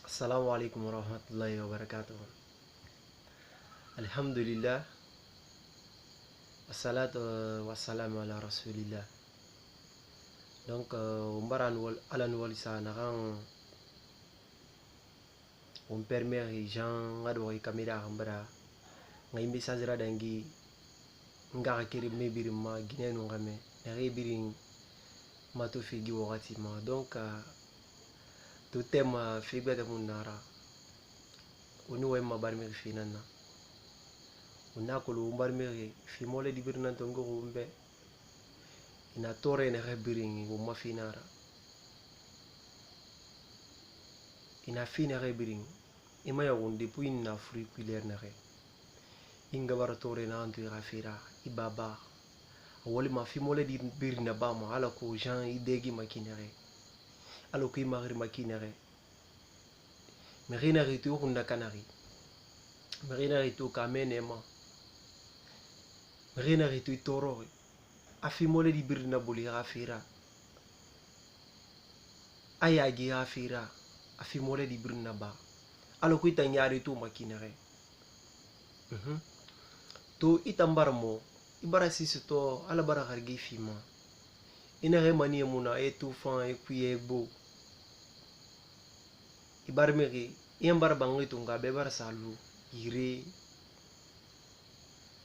Assalamu alaikum wa rahmatullahi wa barakatuh. Alhamdulillah, wassalatu wassalamu ala rasulillah. Donc, on va aller nous ça on permet les gens de caméra ambra ngai message ra dangi ngara kiri mebiri ma guiné no ngame ngai biri mato figi wakati ma donc tout thème figbe de munara oni way ma barmi finana on ko lu barmi fi mole di birna to ngo umbe ina tore ne rebiring o ma finara ina fina rebiring ima ya wonde pu ina free piler na re inga baratore na antu rafira ibaba wali ma fi mole di birna ba ma ala ko jan idegi makinere alo ko imagri makinere merina ritu hunda kanari merina ritu kamene ma merina ritu toro afi mole di birna boli rafira ayagi rafira afi mole di birna ba alo ko itanyari tu makinere to itambar mo ibara sisi to ala bara hargi fima ina re mani muna e tu fan e kuye bo ibar meri iyambar bangi tunga be bar salu ire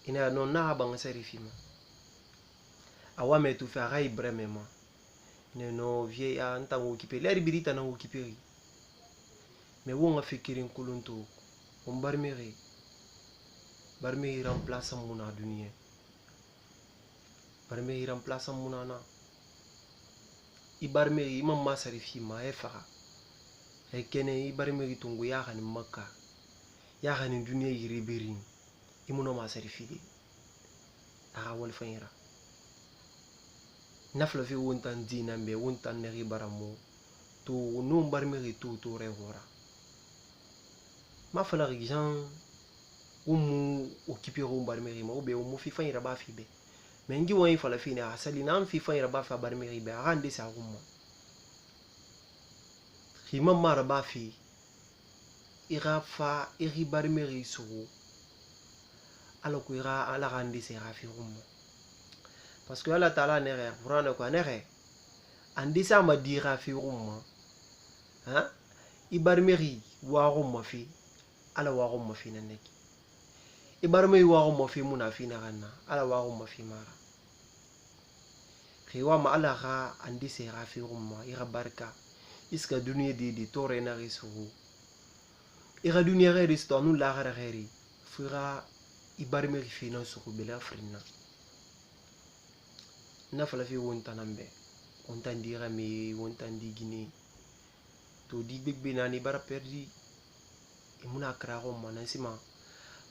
ina non na bang sari fima awa me tu fa rai breme ma ne no vie a anta occupé l'air birita na occupé mais wonga fikirin kuluntu on bar meri remplace muna dunia barmeri remplace muna na ibarmeri imam masari fima e fa e kene ibarmeri tungu ya hani makka ya hani dunia yiribirin imuno masari fidi a wal fayra nafla fi wontan dina be wontan ne baramo to no barmeri to re hora ma fala rijan umu occupé ro barmeri ma obe umu fi fayra ba fi be mengi wani fala fi ne asali na fi fayra ba fa barmeri be rande sa umma hima mara ba fi ira fa iri barmeri so ala ko ira ala rande se rafi umma parce que Allah taala ne re qur'an ko ne re andi sa ma dira fi umma ha ibarmeri wa umma fi ala wa umma fi naneki ibarmeri wa umma fi munafina ganna ala wa umma fi mara khiwa ma ala ga andi se rafi umma ira barka iska dunia di tore na risu ira dunia re risto anu la gara geri fura ibarmeri fi na su bela frina na fala fi wonta nambe wonta ndira mi wonta ndigini to di bebbe na ni bara perdi imuna kraro manasima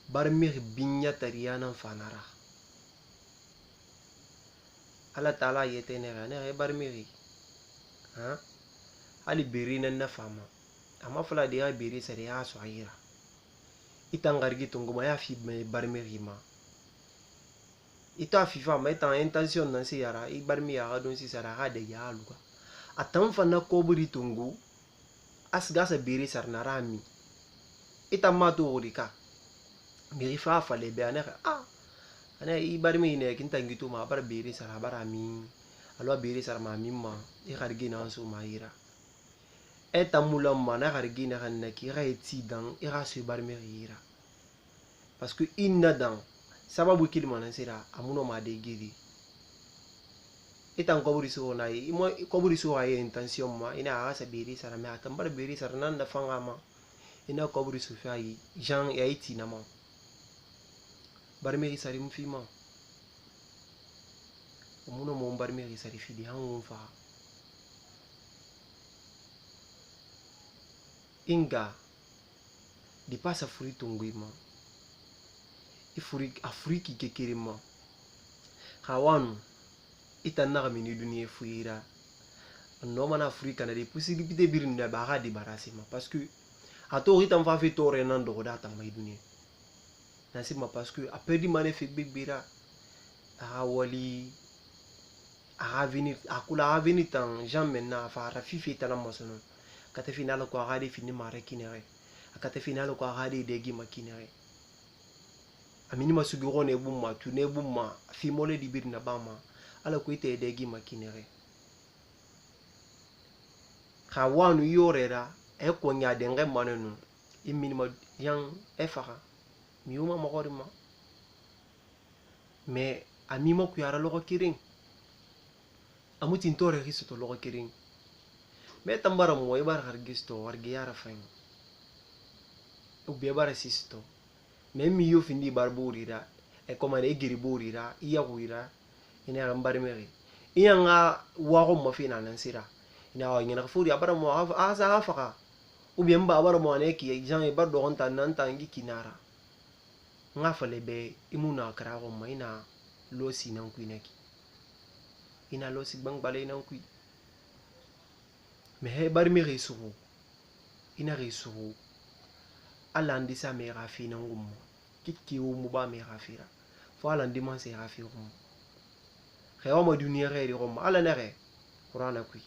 barmeri binya tariana fanara ala taala yete ne ne barmeri ha ali berina na fama ama fala dia beri sare ya so ayira itangargi tunguma ya fi me barmeri ma ita fifa ma ita intention na si yara I barmi ya don si sara ha de ya luka atan fa na koburi tungu asga sa beri sarna rami ita ma to rika miri fa fa le be anere ana I barmi ne kintangi to ma bar beri sara barami alwa beri sara ma mimma I gargi na so ma ira eta mula mana gargi na kan na ki ra eti dan ira su barmi ira parce que inna dan sababu kilmana sira amuno ma de gidi itan koburi so na imo koburi so ay intention ma ina asa beri sara me atambar beri sara nan da fanga ma ina koburi so fa yi jan ya iti na ma barmeri sari mfi ma amuno mo barmeri sari fidi han fa inga di pasa furi tungwima ifuri afriki kekerima hawanu itanna mini dunia fuira no mana afrika na de possibilité birinda ba di barasima parce que ato itan fa fi tore nan do data mai dunia nasima parce que apedi magnifique bibira wali a venir akula a venir tan jamais na fa rafifi tan masono kata final ko agade fini mare kinere akata final ko agade degi makinere amini masugiro ne bumma tu ne bumma fi mole di birna bama ala ko ite degi makinere khawanu yorera e ko nya de ngem manenu imini ma yang efara miuma magorima mais amima ku yara logo kiring amutin tore risto logo kiring me tambara mo ibar hargisto wargi yara fang ubbe bara sisto me mi yo findi bar burira e komane e giri burira iya kuira ina gambar meri iya nga wago mo fina nan sira ina wa ngina furi abara mo asa afaka ubbe mba abara mo ne ki jan e bar do honta nan tangi kinara nga fale be imuna kara ko mo ina losi nan kuinaki ina losi bang balay nan kui me he bar mi resuhu ina resuhu ala ndi sa me rafi nan gummo kikki wo mu ba me rafira fo ala ndi man se rafi gum khawa ma duniya re gum ala na re qur'ana kui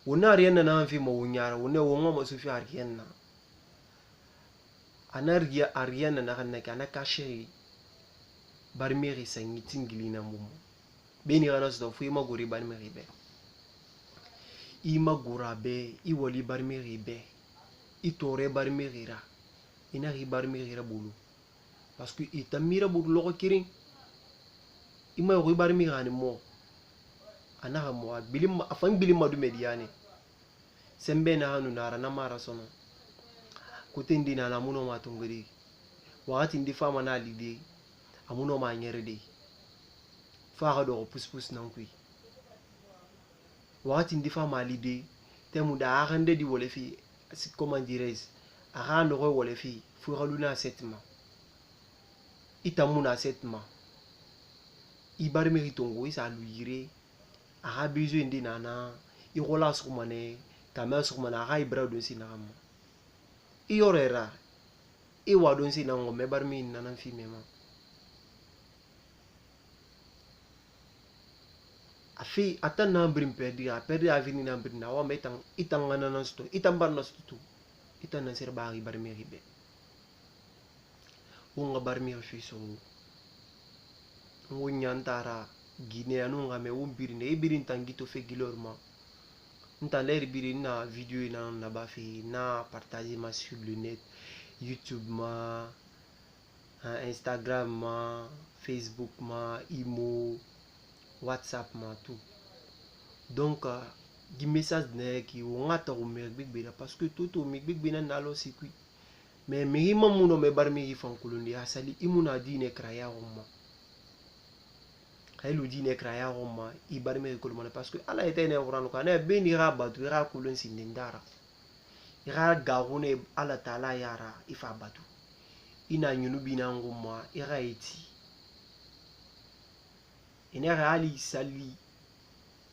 wona riyanna na fi mo wunyara wona wongo ma su fi ariyanna anargiya ariyanna na kan ka na kashi bar mi ri sangi tingili na mum beni gana sto fu ma gori bar mi ribe ima gura be I wali bar mi ribe I tore bar mi rira ina ri bar mi rira bulu parce que ita mira bulu logo kiring ima ri bar mi gani mo ana mo bilim afan bilim madu mediane sembe na hanu nara na mara sono kutendi na muno ma tungiri wakati ndi fama na lidi amuno ma nyere de fa do pus nan kui wakati ndi fama lidi temu da arande di wole fi comment dirais arando ko wole fi fu galuna setma itamuna setma ibar meritongo isa luire aha bizu ndi nana I rola sumane kama sumana ha ibra do sinama I orera I wadon sinango me bar mi nana fi mema afi atan na brim perdi avini na brim na wa metang itang ngana na sto itang bar na sto itan na sir bari bar mi ribe unga bar mi fi so ngunyantara gine anu nga me umbiri ne ibirin tangito fe gilorma nta ler birin na video na ba fi na partager ma sur le net YouTube ma Instagram ma Facebook ma Imo WhatsApp ma tout donc di message ne ki wonga to me big bira parce que tout mi big bina nalo circuit mais mi mamuno me bar mi fankulundi asali imuna dine kraya umma khailu dine kraya umma I bar mi kulmana parce que ala etene qur'an ko ne beni rabatu ra kulun sindindara ira gawune ala taala yara ifa batu ina nyunu bina ngumma ira eti ina ali sali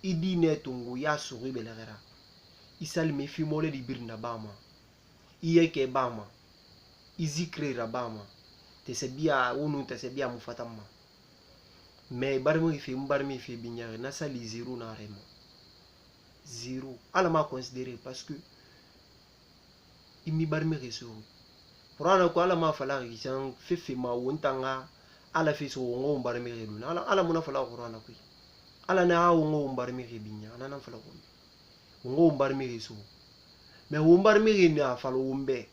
idine tungu ya suri belegera isali me fi mole di birna bama iyeke bama izikre rabama te sebia unu te sebia mufatama me barmi fi binyare na sali zero na remo zero ala ma considérer parce que imi barmi reso pourana ko ala ma fala jan fefe ma wontanga ala fi so ngo barmi redu ala muna fala qur'ana ko ala na ngo barmi rebinya na fala ko ngo barmi reso me wo barmi na fala umbe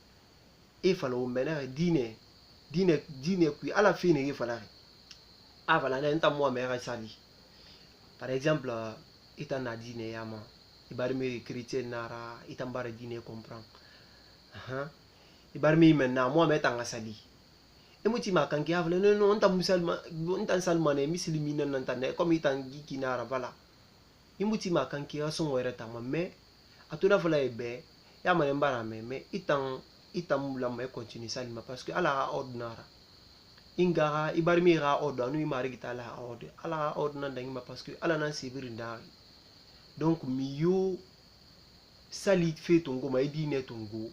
e fala umbe na dine ku ala fi ne fala avala na nta mo me sali par exemple ita na dine yama ibarmi chrétien nara itambara dine comprend ibarmi menna mo me tanga sali emuti makanki avala no nta musalma nta salmane muslimina nta ne comme itangi kinara vala imuti makanki aso wera tama me atuna vala ebe yama ne mbara me itam la me continue salima parce que ala ordinara ingara ibarmi ra ordo anu imari gitala ordo ala ordo nan dangi ma parce que ala nan sibiri ndari donc miyo salit fe tongo ma idine tongo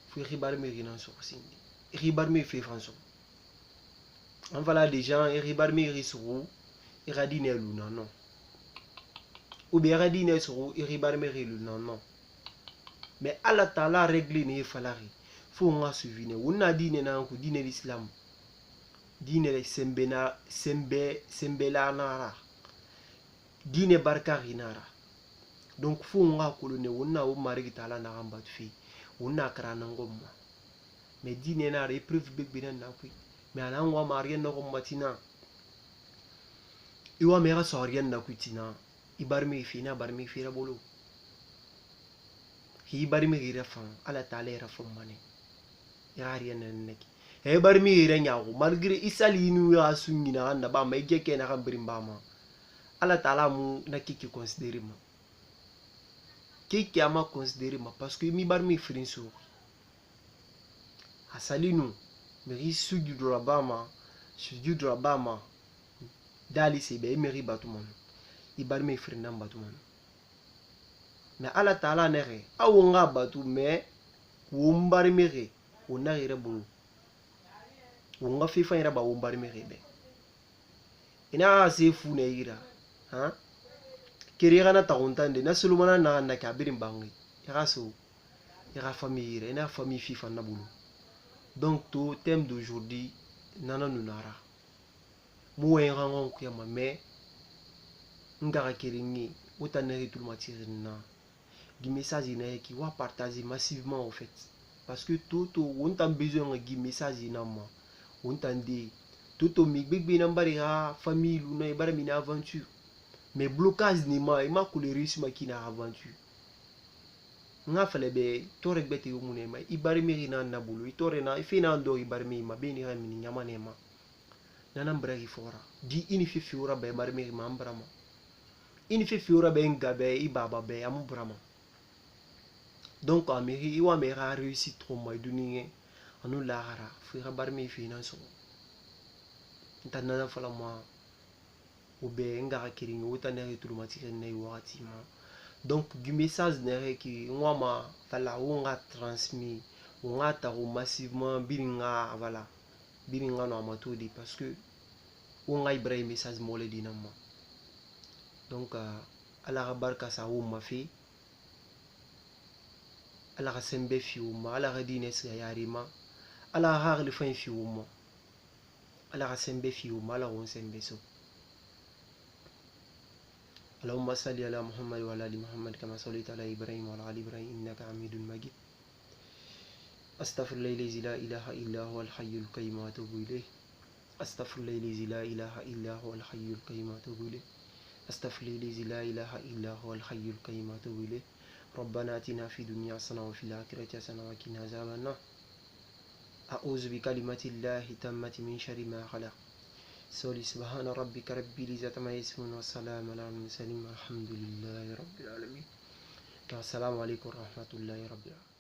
fu ribarmi rinan so sindi ribarmi fe françois en voilà des gens ribarmi risuru iradine luna non ou bien iradine suru ribarmi rilu non mais Allah Ta'ala règle ne falari faut nga suivre wonna dine na ko dine l'islam dine le sembela nara dine barka rinara donc faut nga kolone wonna o mari Ta'ala na gamba fi wonna karana ngomma mais dine na épreuve bebina na ko mais ana ngwa mariya na ko matina iwa mera sorien na kutina ibarmi fina barmi fira bolo hi barmi gira fan ala taale ra fon mane ya rien nek e barmi gira nyawo malgré isali nu ya sunyina na ba mai geke na kan birimba ma ala taala mu na kiki considérer ma kiki ama considérer ma parce que mi barmi firin so asali nu mi risu du drabama su drabama dali sebe emeri batuman ibarme frinan batuman mais ala taala nere awonga batu mais wombari mere wona ire bulu wonga fifa ira ba wombari mere be ina se fu ne ira ha kiri gana ta kontande na sulumana na ka birin bangi ira so ira famille ira ina famille fifa na bulu donc to thème d'aujourd'hui nana nunara muwe rangon kuyama mais ngara kiringi utaneri tout matirina du message ina qui va partager massivement en fait parce que tout on a besoin de message ina ma on tande tout mi bigbe na mbari ha famille luna ibara mina aventure mais blocage ni ma ima kulerisi makina aventure nga fale be tore bete yo munema ibari mi na na bulu itore na ifina ndo ibari mi ma beni ha mini nyama nema nanam bragi fora di ini fi fiura be bari mi ma ambrama ini fi fiura be ngabe ibaba be amu brama donc amiri iwa mera réussi trop mai duninge anu lahara fira bari mi fina so ntanana fala moi ube ngara kiringo utanere tulmatike nei wakati ma donc du message nere ki ngwama fala unga transmis unga taru massivement biringa voilà biringa no amatodi parce que unga ibrahim message mole dinama donc ala barka sa umma fi ala sembe fi umma ala dine sa yarima ala harli fin fi umma ala sembe fi umma ala on sembe so اللهم صل على محمد وعلى ال محمد كما صليت على ابراهيم وعلى ال ابراهيم انك حميد مجيد استغفر الله الذي لا اله الا هو الحي القيوم واتوب اليه استغفر الله الذي لا اله الا هو الحي القيوم واتوب اليه استغفر الله الذي لا اله الا هو الحي القيوم واتوب اليه ربنا اتنا في الدنيا حسنه وفي الاخره حسنه وقنا عذاب النار اعوذ بكلمات الله التامه من شر ما خلق سبحان ربك رب العزة عما يصفون والسلام على المرسلين والحمد لله رب العالمين. السلام عليكم ورحمة الله رب العالمين.